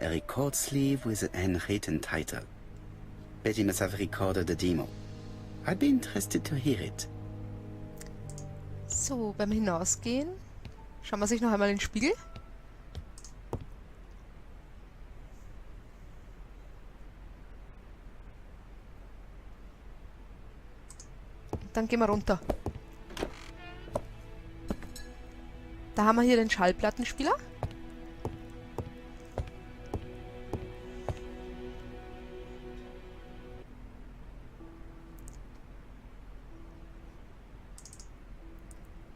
A record sleeve with a handwritten title. Betty must have recorded the demo. I'd be interested to hear it. So, beim Hinausgehen schauen wir sich noch einmal in den Spiegel. Dann gehen wir runter. Da haben wir hier den Schallplattenspieler.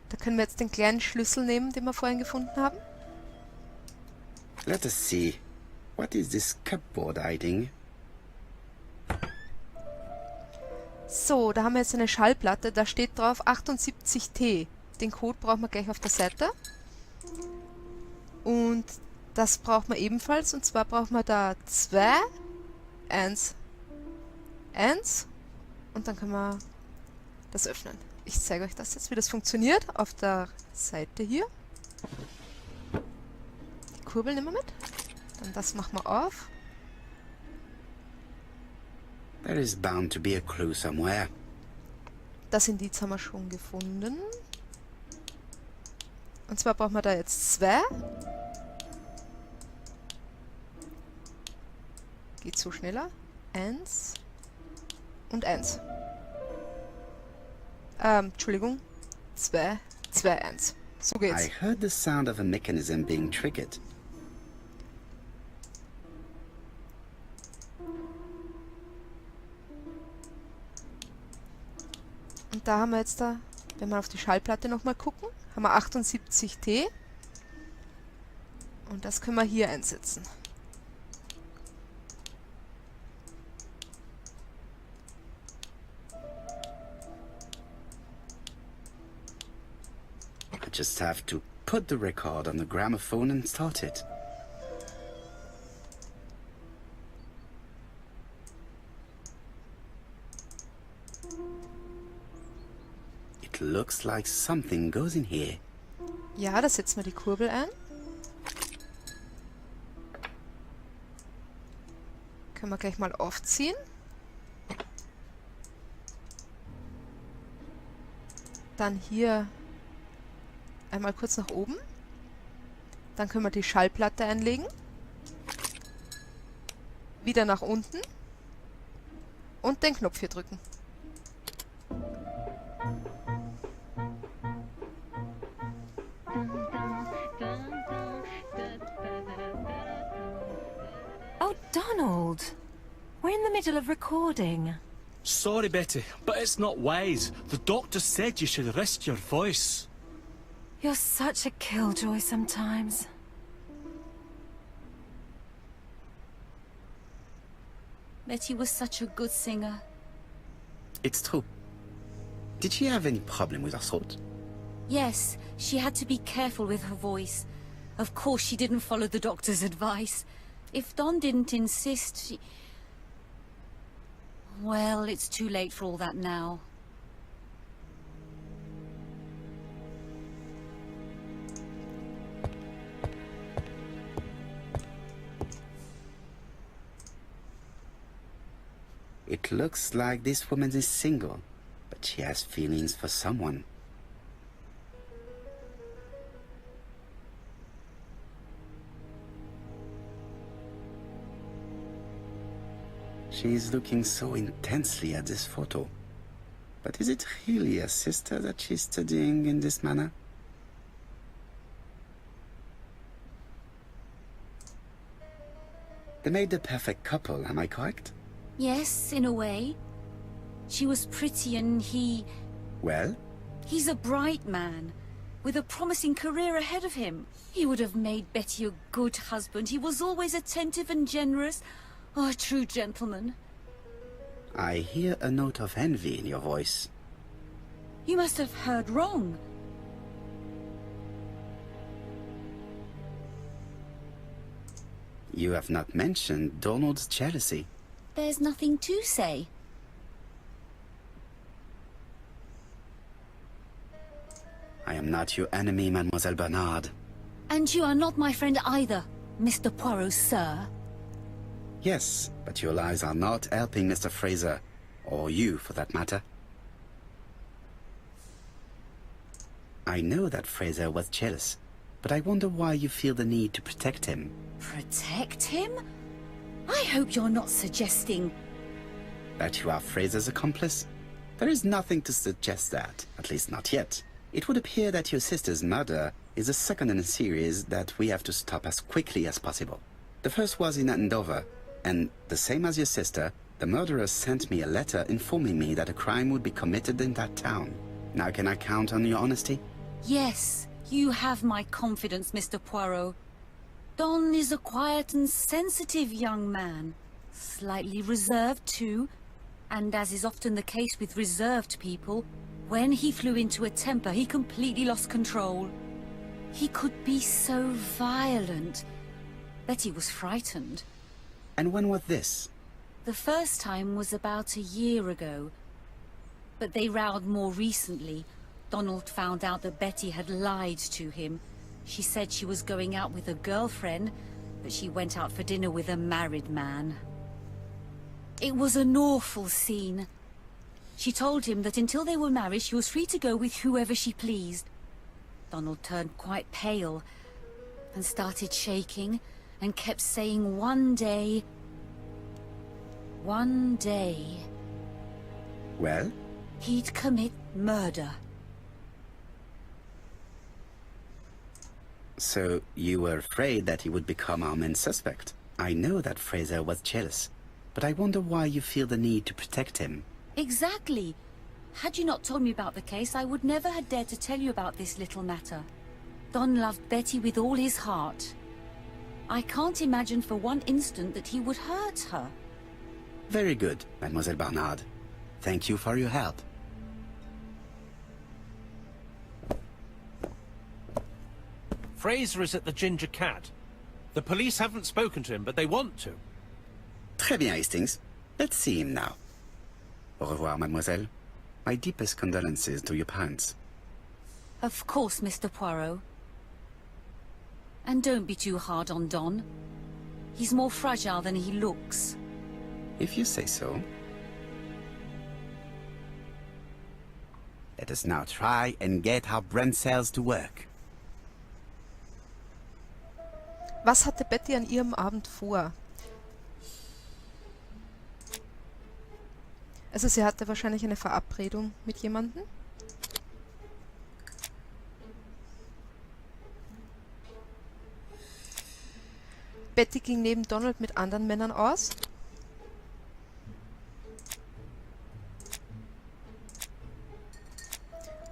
Da können wir jetzt den kleinen Schlüssel nehmen, den wir vorhin gefunden haben. Let us see. What is this cupboard hiding? So, da haben wir jetzt eine Schallplatte, da steht drauf 78T. Den Code brauchen wir gleich auf der Seite. Und das braucht man ebenfalls, und zwar brauchen wir da 2, 1, 1 und dann können wir das öffnen. Ich zeige euch das jetzt, wie das funktioniert, auf der Seite hier. Die Kurbel nehmen wir mit, dann das machen wir auf. There is bound to be a clue somewhere. Das Indiz haben wir schon gefunden. Und zwar brauchen wir da jetzt 2. Geht so schneller. 1 und 1. Entschuldigung. 2, 2, 1. So geht's. I heard the sound of a mechanism being triggered. Und da haben wir jetzt da, wenn wir auf die Schallplatte nochmal gucken, haben wir 78T. Und das können wir hier einsetzen. I just have to put the record on the gramophone and start it. It looks like something goes in here. Ja, da setzen wir die Kurbel ein. Können wir gleich mal aufziehen. Dann hier einmal kurz nach oben. Dann können wir die Schallplatte einlegen. Wieder nach unten. Und den Knopf hier drücken. Oh, Donald! We're in the middle of recording. Sorry, Betty, but it's not wise. The doctor said you should rest your voice. You're such a killjoy sometimes. Betty was such a good singer. It's true. Did she have any problem with her throat? Yes, she had to be careful with her voice. Of course she didn't follow the doctor's advice. If Don didn't insist, she... Well, it's too late for all that now. It looks like this woman is single, but she has feelings for someone. She is looking so intensely at this photo. But is it really a sister that she's studying in this manner? They made the perfect couple, am I correct? Yes, in a way. She was pretty and he... Well? He's a bright man, with a promising career ahead of him. He would have made Betty a good husband. He was always attentive and generous. Oh, a true gentleman. I hear a note of envy in your voice. You must have heard wrong. You have not mentioned Donald's jealousy. There's nothing to say. I am not your enemy, Mademoiselle Bernard. And you are not my friend either. Mr. Poirot, sir. Yes, but your lies are not helping Mr. Fraser, or you for that matter. I know that Fraser was jealous, but I wonder why you feel the need to protect him. Protect him? I hope you're not suggesting... That you are Fraser's accomplice? There is nothing to suggest that, at least not yet. It would appear that your sister's murder is the second in a series that we have to stop as quickly as possible. The first was in Andover, and the same as your sister, the murderer sent me a letter informing me that a crime would be committed in that town. Now can I count on your honesty? Yes, you have my confidence, Mr. Poirot. Don is a quiet and sensitive young man. Slightly reserved, too. And as is often the case with reserved people, when he flew into a temper, he completely lost control. He could be so violent. Betty was frightened. And when was this? The first time was about a year ago. But they rowed more recently. Donald found out that Betty had lied to him. She said she was going out with a girlfriend, but she went out for dinner with a married man. It was an awful scene. She told him that until they were married, she was free to go with whoever she pleased. Donald turned quite pale and started shaking and kept saying one day... Well? He'd commit murder. So you were afraid that he would become our main suspect. I know that Fraser was jealous, but I wonder why you feel the need to protect him. Exactly. Had you not told me about the case, I would never have dared to tell you about this little matter. Don loved Betty with all his heart. I can't imagine for one instant that he would hurt her. Very good, Mademoiselle Barnard. Thank you for your help. Fraser is at the Ginger Cat. The police haven't spoken to him, but they want to. Très bien, Hastings. Let's see him now. Au revoir, mademoiselle. My deepest condolences to your parents. Of course, Mr. Poirot. And don't be too hard on Don. He's more fragile than he looks. If you say so. Let us now try and get our brain cells to work. Was hatte Betty an ihrem Abend vor? Also sie hatte wahrscheinlich eine Verabredung mit jemandem. Betty ging neben Donald mit anderen Männern aus.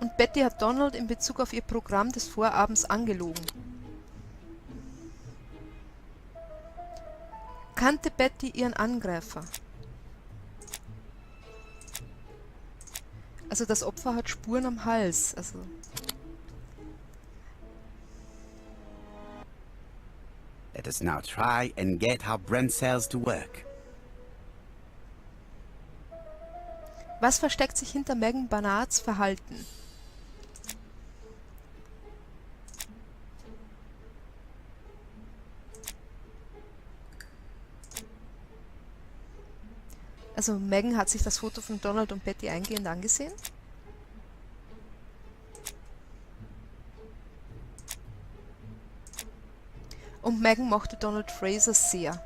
Und Betty hat Donald in Bezug auf ihr Programm des Vorabends angelogen. Kannte Betty ihren Angreifer? Also das Opfer hat Spuren am Hals. Also Let us now try and get our brain cells to work. was versteckt sich hinter Meghan Barnards Verhalten? Also Meghan hat sich das Foto von Donald und Betty eingehend angesehen. Und Meghan mochte Donald Fraser sehr.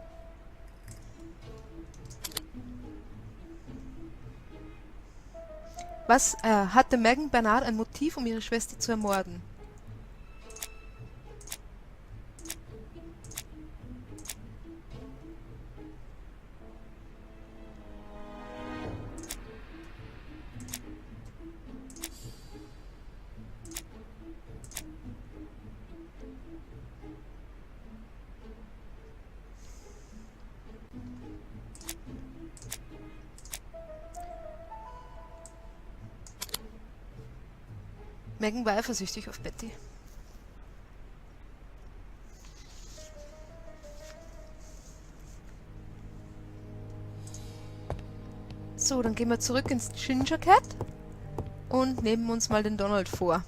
Was hatte Meghan Barnard ein Motiv, um ihre Schwester zu ermorden? Meghan war eifersüchtig auf Betty. So, dann gehen wir zurück ins Ginger Cat und nehmen uns mal den Donald vor.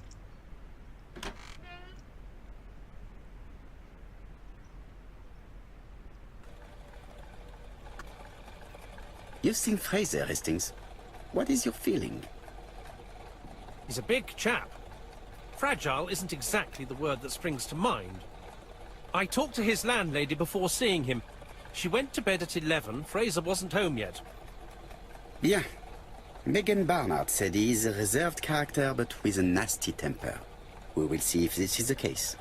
You've seen Fraser, Hastings. What is your feeling? He's a big chap. Fragile isn't exactly the word that springs to mind. I talked to his landlady before seeing him. She went to bed at 11. Fraser wasn't home yet. Bien. Megan Barnard said he is a reserved character but with a nasty temper. We will see if this is the case.